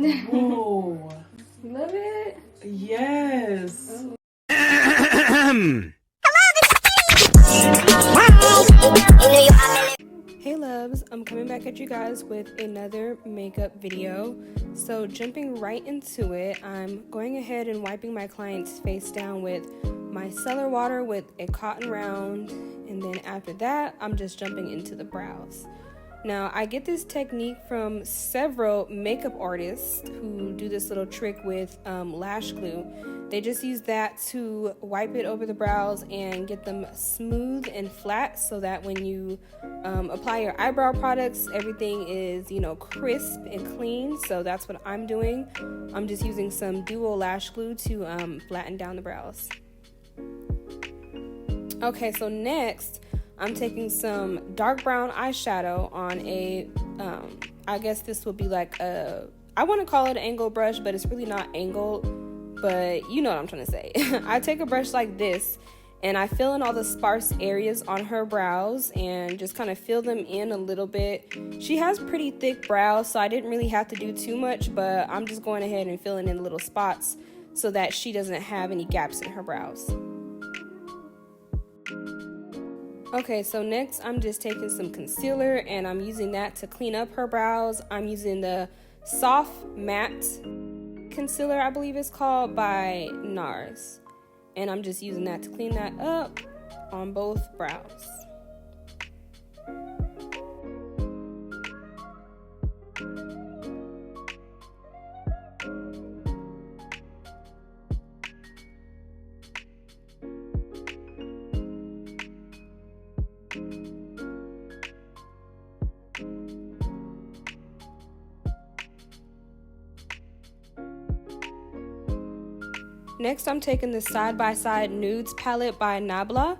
Whoa. You love it? Yes. Oh. Hey loves, I'm coming back at you guys with another makeup video. So jumping right into it, I'm going ahead and wiping my client's face down with my micellar water with a cotton round, and then after that I'm just jumping into the brows. Now I get this technique from several makeup artists who do this little trick with lash glue. They just use that to wipe it over the brows and get them smooth and flat so that when you apply your eyebrow products, everything is, crisp and clean. So that's what I'm doing. I'm just using some duo lash glue to flatten down the brows. Okay, so next I'm taking some dark brown eyeshadow on a, I guess this would be like I want to call it an angle brush, but it's really not angled, but you know what I'm trying to say. I take a brush like this and I fill in all the sparse areas on her brows and just kind of fill them in a little bit. She has pretty thick brows, so I didn't really have to do too much, but I'm just going ahead and filling in the little spots so that she doesn't have any gaps in her brows. Okay, so next I'm just taking some concealer and I'm using that to clean up her brows. I'm using the Soft Matte Concealer, I believe it's called, by NARS. And I'm just using that to clean that up on both brows. Next, I'm taking the Side by Side Nudes palette by Nabla,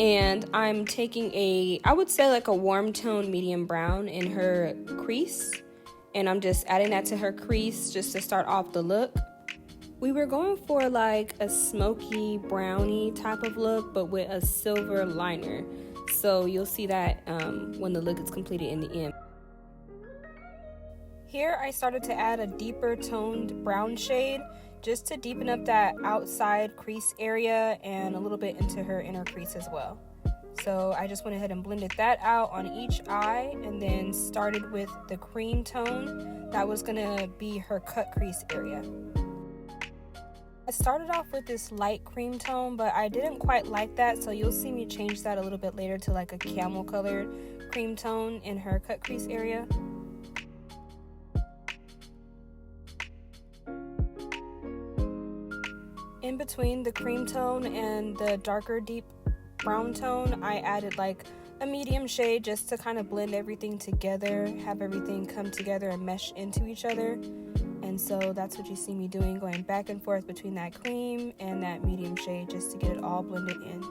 and I'm taking I would say like a warm tone medium brown in her crease, and I'm just adding that to her crease just to start off the look. We were going for like a smoky brownie type of look, but with a silver liner, so you'll see that when the look is completed in the end. Here I started to add a deeper toned brown shade just to deepen up that outside crease area and a little bit into her inner crease as well. So I just went ahead and blended that out on each eye and then started with the cream tone. That was gonna be her cut crease area. I started off with this light cream tone, but I didn't quite like that, so you'll see me change that a little bit later to like a camel colored cream tone in her cut crease area. In between the cream tone and the darker deep brown tone, I added like a medium shade just to kind of blend everything together, have everything come together and mesh into each other. And so that's what you see me doing, going back and forth between that cream and that medium shade just to get it all blended in.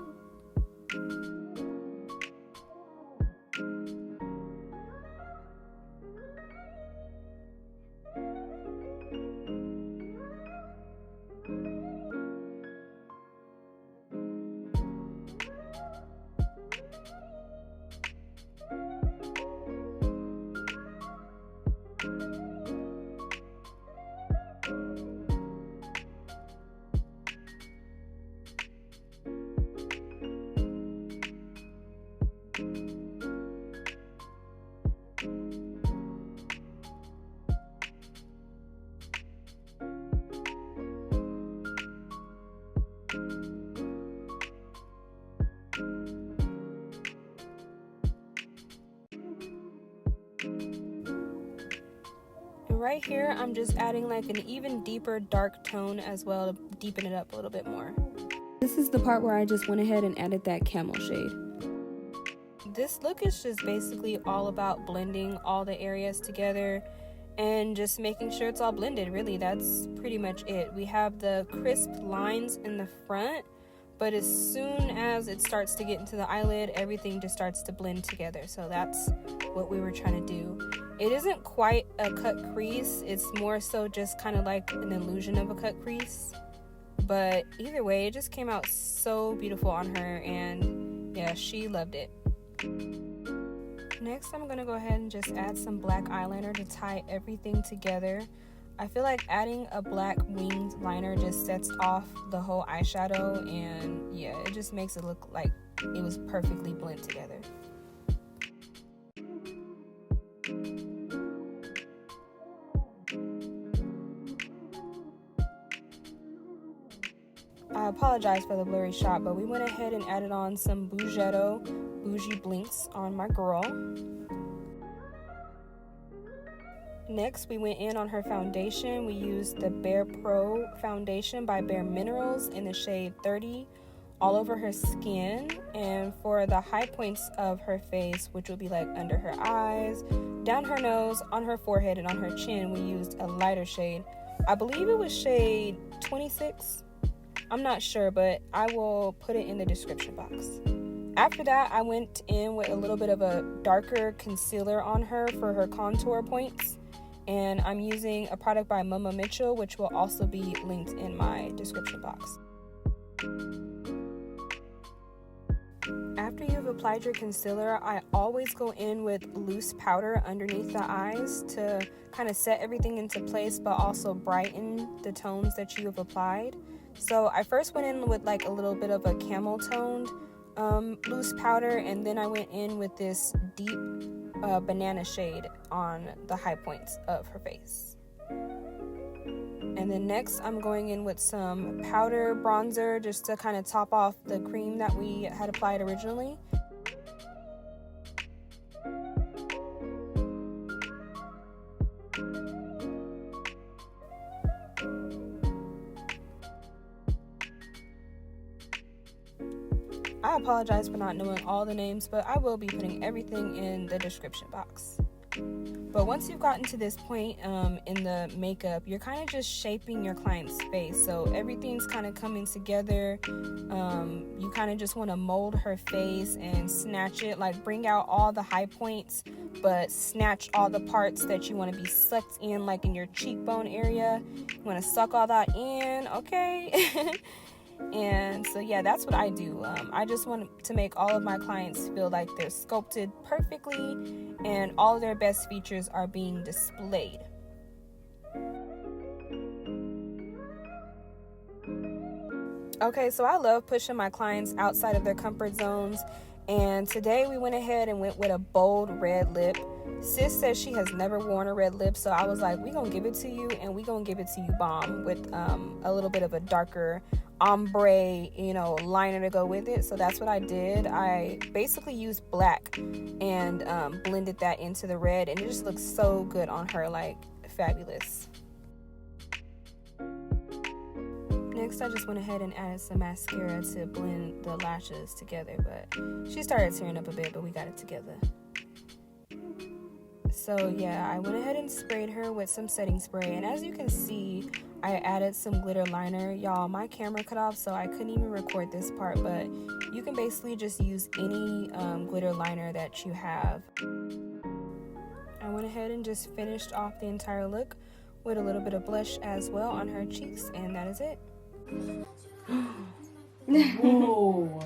Right here, I'm just adding like an even deeper dark tone as well to deepen it up a little bit more. This is the part where I just went ahead and added that camel shade. This look is just basically all about blending all the areas together and just making sure it's all blended. Really, that's pretty much it. We have the crisp lines in the front, but as soon as it starts to get into the eyelid, everything just starts to blend together. So that's what we were trying to do. It isn't quite a cut crease, it's more so just kind of like an illusion of a cut crease. But either way, it just came out so beautiful on her, and yeah, she loved it. Next, I'm going to go ahead and just add some black eyeliner to tie everything together. I feel like adding a black winged liner just sets off the whole eyeshadow, and yeah, it just makes it look like it was perfectly blended together. I apologize for the blurry shot, but we went ahead and added on some Bougie blinks on my girl. Next, we went in on her foundation. We used the Bare Pro foundation by Bare Minerals in the shade 30 all over her skin. And for the high points of her face, which would be like under her eyes, down her nose, on her forehead, and on her chin, we used a lighter shade. I believe it was shade 26. I'm not sure, but I will put it in the description box. After that, I went in with a little bit of a darker concealer on her for her contour points. And I'm using a product by Mama Mitchell, which will also be linked in my description box. After you've applied your concealer, I always go in with loose powder underneath the eyes to kind of set everything into place, but also brighten the tones that you have applied. So I first went in with like a little bit of a camel toned loose powder, and then I went in with this deep banana shade on the high points of her face. And then next I'm going in with some powder bronzer just to kind of top off the cream that we had applied originally. I apologize for not knowing all the names, but I will be putting everything in the description box. But once you've gotten to this point in the makeup, you're kind of just shaping your client's face. So everything's kind of coming together. You kind of just want to mold her face and snatch it, like bring out all the high points, but snatch all the parts that you want to be sucked in, like in your cheekbone area. You want to suck all that in, okay? And so yeah, that's what I do. I just want to make all of my clients feel like they're sculpted perfectly and all of their best features are being displayed. Okay, so I love pushing my clients outside of their comfort zones, and today we went ahead and went with a bold red lip. Sis says she has never worn a red lip, so I was like, we gonna give it to you, and we gonna give it to you bomb with a little bit of a darker ombre, liner to go with it. So that's what I did. I basically used black and blended that into the red, and it just looks so good on her, like fabulous. Next, I just went ahead and added some mascara to blend the lashes together, but she started tearing up a bit, but we got it together. So yeah, I went ahead and sprayed her with some setting spray, and as you can see, I added some glitter liner. Y'all, my camera cut off, so I couldn't even record this part, but you can basically just use any glitter liner that you have. I went ahead and just finished off the entire look with a little bit of blush as well on her cheeks, and that is it. Whoa.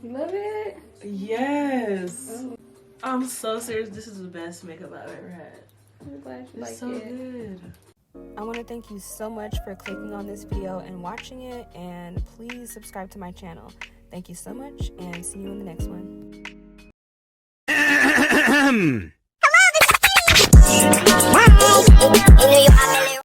You love it? Yes. Oh. I'm so serious. This is the best makeup I've ever had. I'm glad you It's like so it. good. I want to thank you so much for clicking on this video and watching it, and please subscribe to my channel. Thank you so much, and see you in the next one. Hello, this is Katie.